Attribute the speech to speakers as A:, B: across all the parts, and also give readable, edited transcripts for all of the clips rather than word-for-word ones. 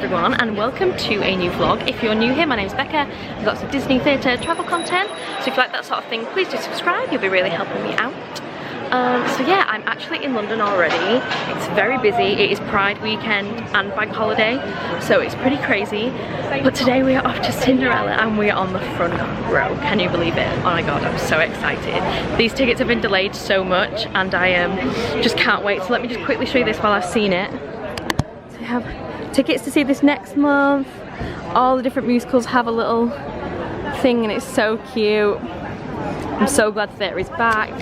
A: everyone, and welcome to a new vlog. If you're new here, my name's Becca. I've got some Disney theatre travel content, so if you like that sort of thing, please do subscribe. You'll be really helping me out. So yeah, I'm actually in London already. It's very busy. It is Pride weekend and bank holiday, so it's pretty crazy. But today we are off to Cinderella and we are on the front row. Can you believe it? Oh my god, I'm so excited. These tickets have been delayed so much and I just can't wait. So let me just quickly show you this while I've seen it. So we have tickets to see this next month. All the different musicals have a little thing and it's so cute. I'm so glad the theatre is back.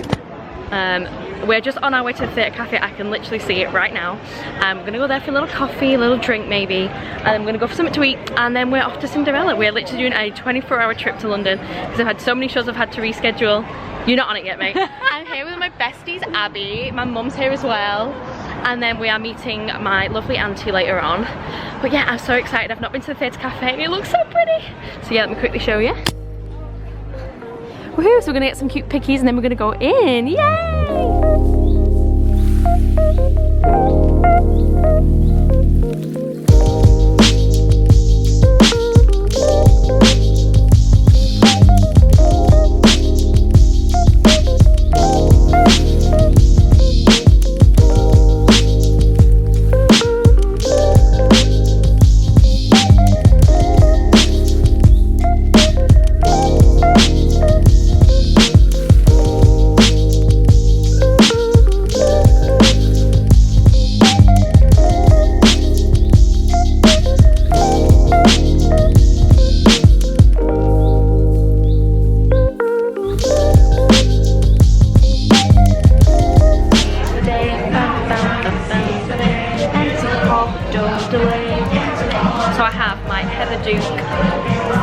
A: We're just on our way to the theatre cafe. I can literally see it right now. We're gonna go there for a little coffee, a little drink maybe, and then we're gonna go for something to eat, and then we're off to Cinderella. We're literally doing a 24-hour trip to London because I've had so many shows I've had to reschedule. You're not on it yet, mate. I'm here with my besties, Abby. My mum's here as well. And then we are meeting my lovely auntie later on. But yeah, I'm so excited. I've not been to the theatre cafe and it looks so pretty. So yeah, let me quickly show you. Woohoo, so we're gonna get some cute pickies and then we're gonna go in, yay!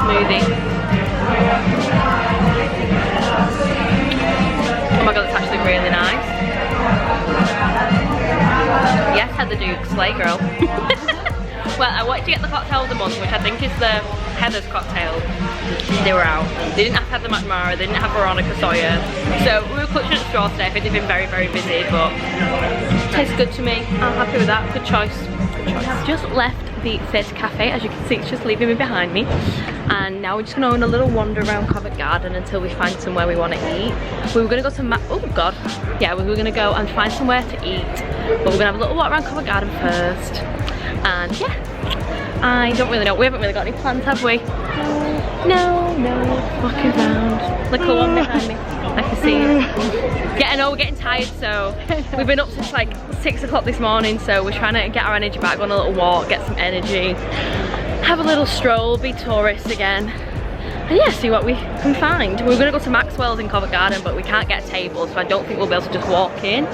A: Smoothie. Oh my god, it's actually really nice. Yes, Heather Duke, slay girl. Well, I wanted to get the cocktail of the month, which I think is the Heather's cocktail. They were out. They didn't have Heather McNamara, they didn't have Veronica Sawyer. So we were clutching at straws today. I think they've been very, very busy, but it tastes good to me. I'm happy with that. Good choice. Good choice. I've just left the theatre cafe. As you can see, it's just leaving me behind me, and now we're just going on a little wander around Covent Garden until we find somewhere we want to eat. We were going to go to oh god, yeah, we were going to go and find somewhere to eat, but we're going to have a little walk around Covent Garden first. And yeah, I don't really know. We haven't really got any plans, have we? No, walking around. Look at the one behind me. I can see it. Yeah, I know we're getting tired, so we've been up since like 6 o'clock this morning, so we're trying to get our energy back, go on a little walk, get some energy, have a little stroll, be tourists again, and yeah, see what we can find. We're gonna go to Maxwell's in Covent Garden, but we can't get a table, so I don't think we'll be able to just walk in.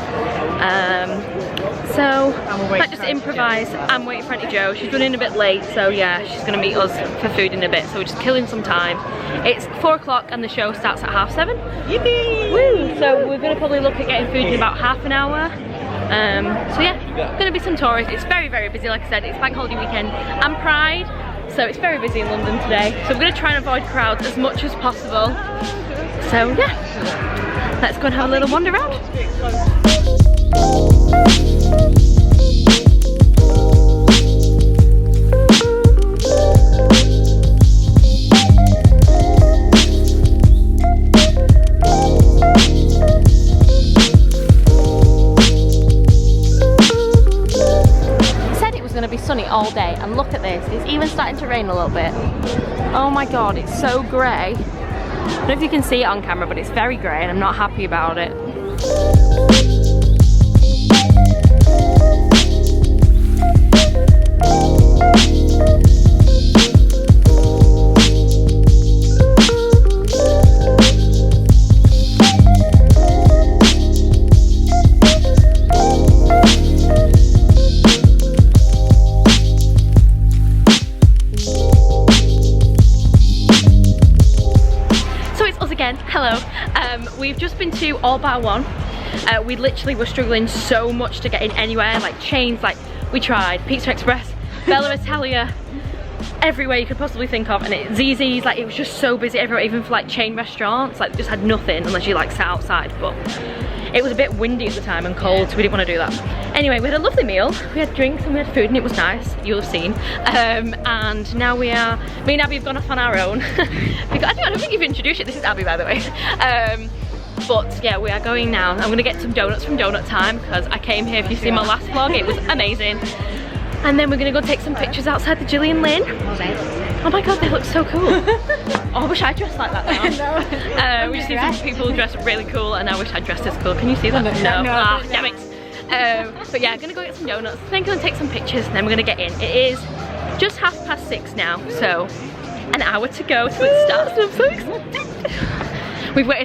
A: So let's just improvise. I'm waiting for Auntie Jo. She's running a bit late, so yeah, she's gonna meet us for food in a bit, so we're just killing some time. It's 4 o'clock and the show starts at 7:30. Yippee! Woo! So we're gonna probably look at getting food in about half an hour. So yeah, gonna be some tourists. It's very, very busy, like I said. It's bank holiday weekend and Pride, so it's very busy in London today. So we're gonna try and avoid crowds as much as possible. So yeah, let's go and have a little wander around. Be sunny all day, and look at this, it's even starting to rain a little bit. Oh my god, it's so grey. I don't know if you can see it on camera, but it's very grey and I'm not happy about it. Hello, we've just been to All Bar One. We literally were struggling so much to get in anywhere, like chains, like we tried Pizza Express, Bella Italia, everywhere you could possibly think of, and ZZ's, like it was just so busy everywhere, even for like chain restaurants, like just had nothing unless you like sat outside. But It was a bit windy at the time and cold, so we didn't want to do that. Anyway, we had a lovely meal. We had drinks and we had food and it was nice, you'll have seen. And now me and Abby have gone off on our own. I don't think you've introduced it, this is Abby by the way. But yeah, we are going now. I'm gonna get some donuts from Donut Time because I came here, if you see my last vlog, it was amazing. And then we're gonna go take some pictures outside the Gillian Lynne. Oh my god, they look so cool. Oh, I wish I dressed like that now. We just see some people dressed really cool and I wish I dressed as cool. Can you see that? No. Ah, damn it. But yeah, I'm gonna go get some donuts, then go and take some pictures and then we're gonna get in. It is just 6:30 now, so an hour to go till it starts and I'm so excited.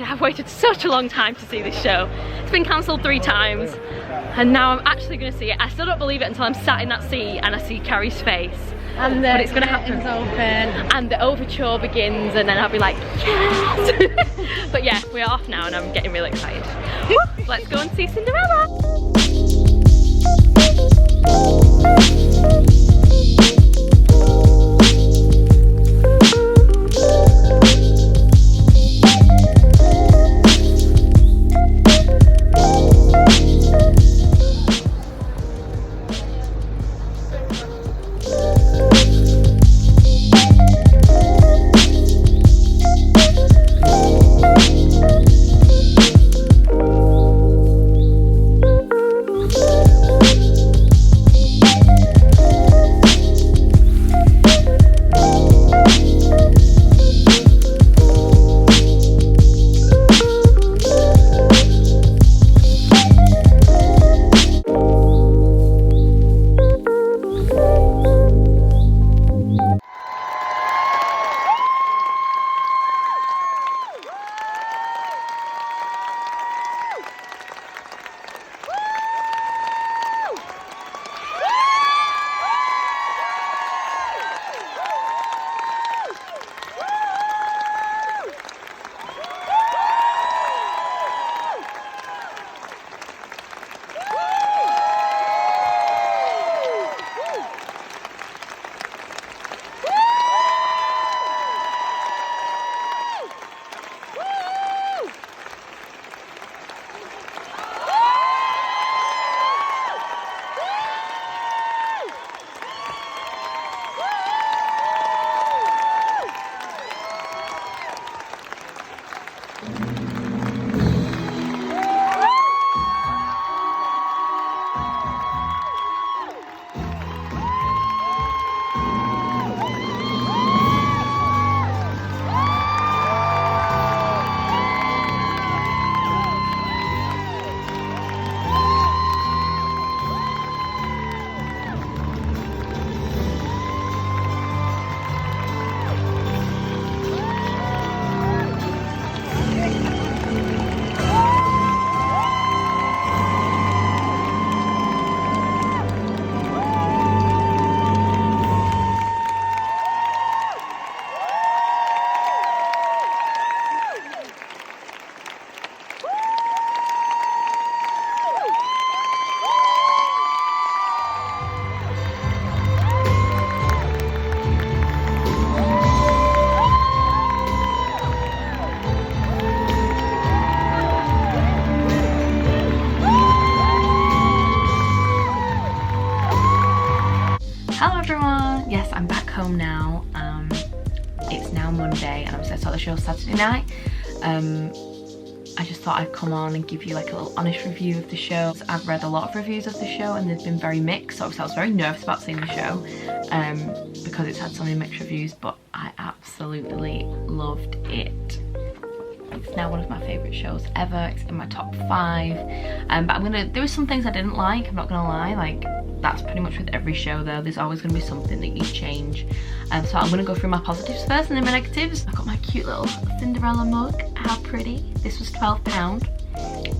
A: I've waited such a long time to see this show. It's been cancelled 3 times and now I'm actually gonna see it. I still don't believe it until I'm sat in that seat and I see Carrie's face.
B: And
A: but it's gonna happen.
B: Open.
A: And the overture begins and then I'll be like, yes! But yeah, we're off now and I'm getting really excited. Let's go and see Cinderella! Yes, I'm back home now. It's now Monday and obviously I saw the show Saturday night. I just thought I'd come on and give you like a little honest review of the show. I've read a lot of reviews of the show and they've been very mixed. Obviously I was very nervous about seeing the show because it's had so many mixed reviews, but I absolutely loved it. It's now one of my favourite shows ever. It's in my top 5. But there were some things I didn't like, I'm not gonna lie. Like, that's pretty much with every show though. There's always gonna be something that you change. So I'm gonna go through my positives first and then my negatives. I've got my cute little Cinderella mug. How pretty. This was £12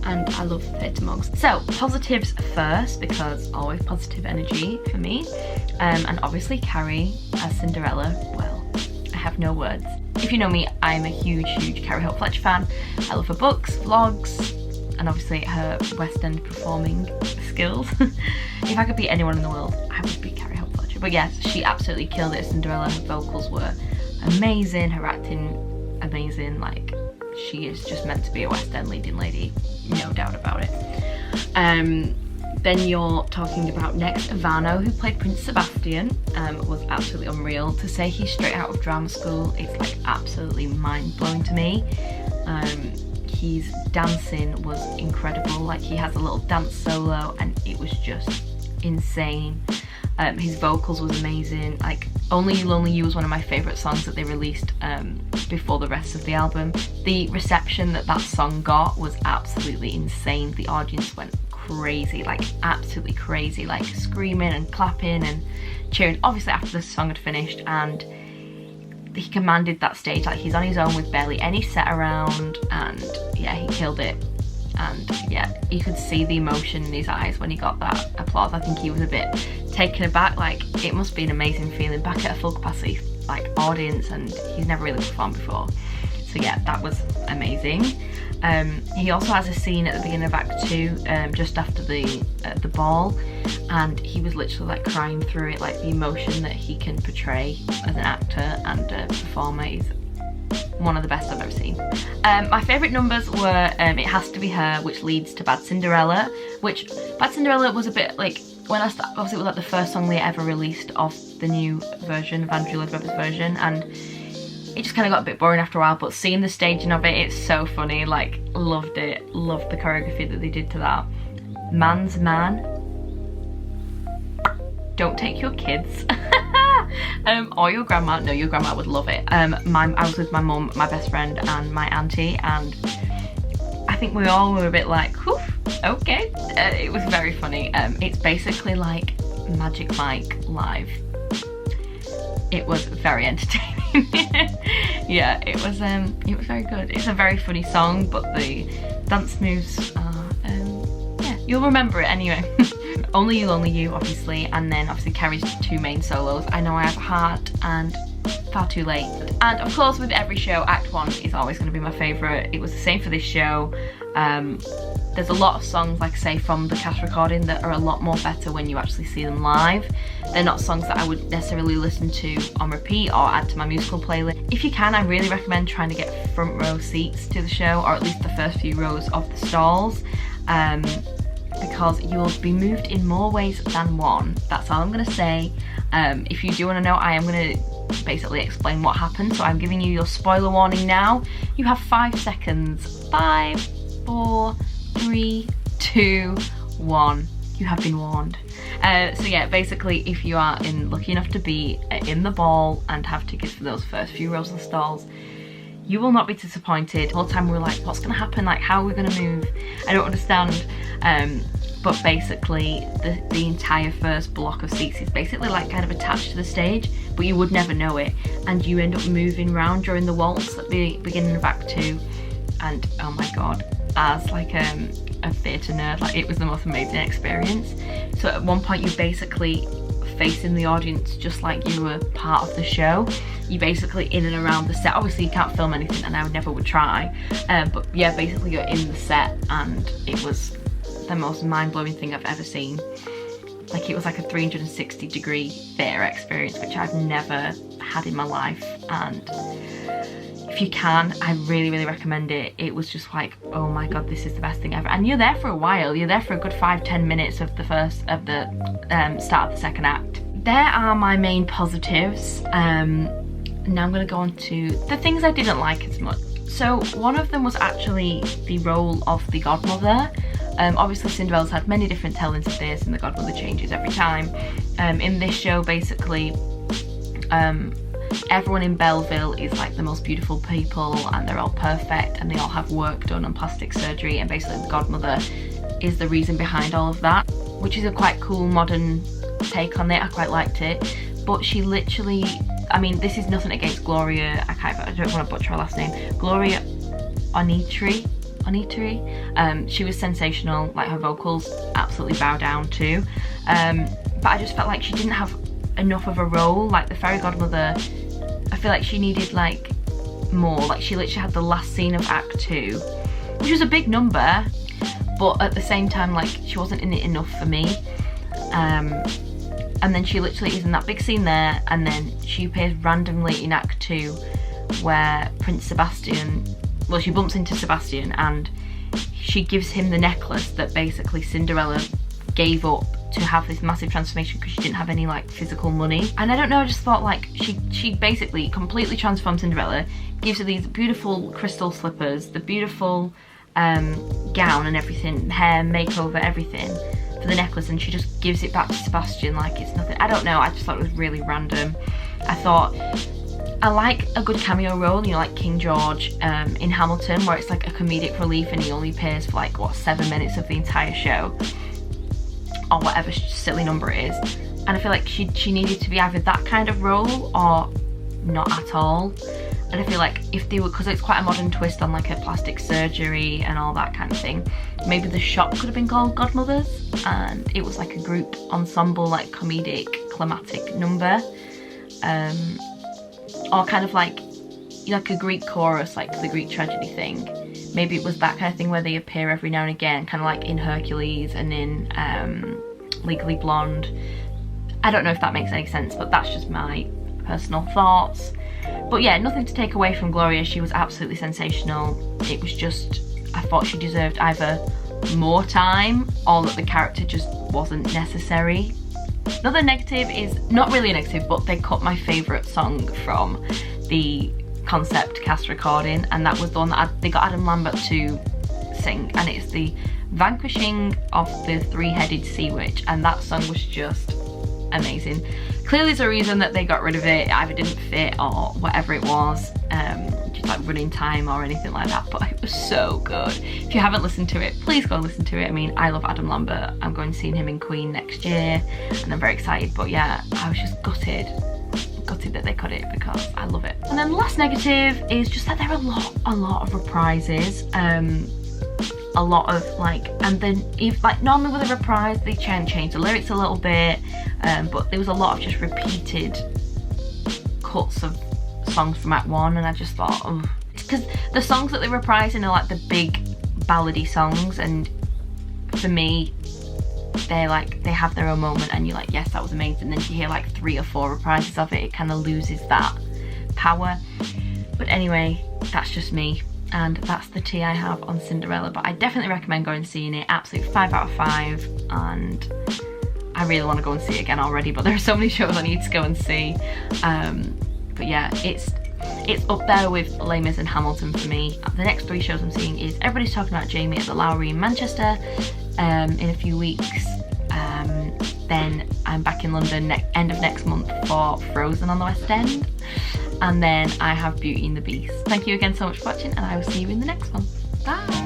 A: and I love theatre mugs. So positives first, because always positive energy for me. And obviously Carrie as Cinderella, well, I have no words. If you know me, I'm a huge Carrie Hope Fletcher fan. I love her books, vlogs, and obviously her West End performing skills. If I could be anyone in the world, I would be Carrie Hope Fletcher. But yes, she absolutely killed it as Cinderella. Her vocals were amazing, her acting amazing. Like, she is just meant to be a West End leading lady. no doubt about it. Then you're talking about next Ivano, who played Prince Sebastian, was absolutely unreal. To say he's straight out of drama school, it's like absolutely mind-blowing to me. His dancing was incredible. Like, he has a little dance solo and it was just insane. His vocals was amazing. Like, Only You Lonely You was one of my favourite songs that they released before the rest of the album. The reception that that song got was absolutely insane. The audience went crazy, like absolutely crazy, like screaming and clapping and cheering, obviously after the song had finished, and he commanded that stage. Like, he's on his own with barely any set around, and yeah, he killed it. And yeah, you could see the emotion in his eyes when he got that applause. I think he was a bit taken aback. Like, it must be an amazing feeling back at a full capacity like audience, and he's never really performed before. So yeah, that was amazing. He also has a scene at the beginning of Act 2, just after the ball, and he was literally like crying through it. Like, the emotion that he can portray as an actor and a performer is one of the best I've ever seen. My favourite numbers were It Has to Be Her, which leads to Bad Cinderella, which Bad Cinderella was a bit like, when I started, obviously it was like the first song they ever released of the new version, of Andrew Lloyd Webber's version, and it just kind of got a bit boring after a while, but seeing the staging of it, it's so funny. Like, loved it. Loved the choreography that they did to that. Man's Man. Don't take your kids. Or your grandma. No, your grandma would love it. I was with my mum, my best friend and my auntie, and I think we all were a bit like, whew, okay. It was very funny. It's basically like Magic Mike live. It was very entertaining. Yeah, it was very good. It's a very funny song, but the dance moves are, yeah, you'll remember it anyway. Only You Lonely You, obviously, and then obviously Carrie's two main solos, I Know I Have a Heart and Far Too Late. And of course, with every show, Act 1 is always going to be my favourite. It was the same for this show. There's a lot of songs, like I say, from the cast recording that are a lot more better when you actually see them live. They're not songs that I would necessarily listen to on repeat or add to my musical playlist. If you can, I really recommend trying to get front row seats to the show, or at least the first few rows of the stalls, because you'll be moved in more ways than one. That's all I'm going to say. If you do want to know, I am going to basically explain what happened, so I'm giving you your spoiler warning now. You have 5 seconds. 5, 4, 3, 2, 1. You have been warned. So yeah, basically, if you are lucky enough to be in the ball and have tickets for those first few rows of the stalls, you will not be disappointed. The whole time we were like, what's going to happen? Like, how are we going to move? I don't understand. But basically, the entire first block of seats is basically like kind of attached to the stage, but you would never know it. And you end up moving around during the waltz at the beginning of Act 2. And oh my god, as like a theatre nerd, like, it was the most amazing experience. So at one point, you basically facing the audience just like you were part of the show. You basically in and around the set. Obviously you can't film anything, and I never would try, but yeah, basically you're in the set, and it was the most mind-blowing thing I've ever seen. Like, it was like a 360-degree theatre experience, which I've never had in my life, and if you can, I really recommend it. It was just like, oh my god, this is the best thing ever. And you're there for a while. You're there for a good 5-10 minutes of the start of the second act. There are my main positives. Now I'm going to go on to the things I didn't like as much. So one of them was actually the role of the godmother. Obviously Cinderella's had many different tellings of this, and the godmother changes every time. In this show, basically, everyone in Belleville is like the most beautiful people, and they're all perfect, and they all have work done on plastic surgery, and basically the godmother is the reason behind all of that, which is a quite cool modern take on it. I quite liked it. But she literally, I mean, this is nothing against Gloria, I don't want to butcher her last name, Gloria Onitri. She was sensational. Like, her vocals absolutely bow down too, but I just felt like she didn't have enough of a role. Like, the fairy godmother, I feel like she needed like more. Like, she literally had the last scene of Act 2, which was a big number, but at the same time, like, she wasn't in it enough for me. And then she literally is in that big scene there, and then she appears randomly in Act 2 where Prince Sebastian, well, she bumps into Sebastian, and she gives him the necklace that basically Cinderella gave up to have this massive transformation because she didn't have any like physical money. And I don't know, I just thought like she basically completely transformed Cinderella, gives her these beautiful crystal slippers, the beautiful gown and everything, hair, makeover, everything for the necklace, and she just gives it back to Sebastian like it's nothing. I don't know, I just thought it was really random. I thought, I like a good cameo role, you know, like King George in Hamilton, where it's like a comedic relief and he only appears for like, what, 7 minutes of the entire show, or whatever silly number it is. And I feel like she needed to be either that kind of role or not at all. And I feel like if they were, because it's quite a modern twist on like a plastic surgery and all that kind of thing, maybe the shop could have been called Godmothers, and it was like a group ensemble, like comedic, climatic number. Or kind of like a Greek chorus, like the Greek tragedy thing. Maybe it was that kind of thing where they appear every now and again, kind of like in Hercules and in Legally Blonde. I don't know if that makes any sense, but that's just my personal thoughts. But yeah, nothing to take away from Gloria. She was absolutely sensational. It was just, I thought she deserved either more time or that the character just wasn't necessary. Another negative is, not really a negative, but they cut my favourite song from the concept cast recording, and that was the one that they got Adam Lambert to sing, and it's the Vanquishing of the Three-Headed Sea Witch, and that song was just amazing. Clearly there's a reason that they got rid of it. It either didn't fit or whatever it was, just like running time or anything like that, but it was so good. If you haven't listened to it, please go and listen to it. I mean, I love Adam Lambert. I'm going to see him in Queen next year and I'm very excited, but yeah, I was just gutted that they cut it because I love it. And then the last negative is just that there are a lot of reprises. A lot of like, and then if like normally with a reprise they change the lyrics a little bit, but there was a lot of just repeated cuts of songs from Act 1, and I just thought, oh, because the songs that they reprise in are like the big ballady songs, and for me they have their own moment and you're like, yes, that was amazing. Then you hear like 3 or 4 reprises of it, it kind of loses that power. But anyway, that's just me. And that's the tea I have on Cinderella, but I definitely recommend going and seeing it. Absolute 5 out of 5, and I really want to go and see it again already, but there are so many shows I need to go and see. But yeah, it's up there with Les Mis and Hamilton for me. The next 3 shows I'm seeing is Everybody's Talking About Jamie at the Lowry in Manchester in a few weeks. Then I'm back in London end of next month for Frozen on the West End. And then I have Beauty and the Beast. Thank you again so much for watching, and I will see you in the next one. Bye!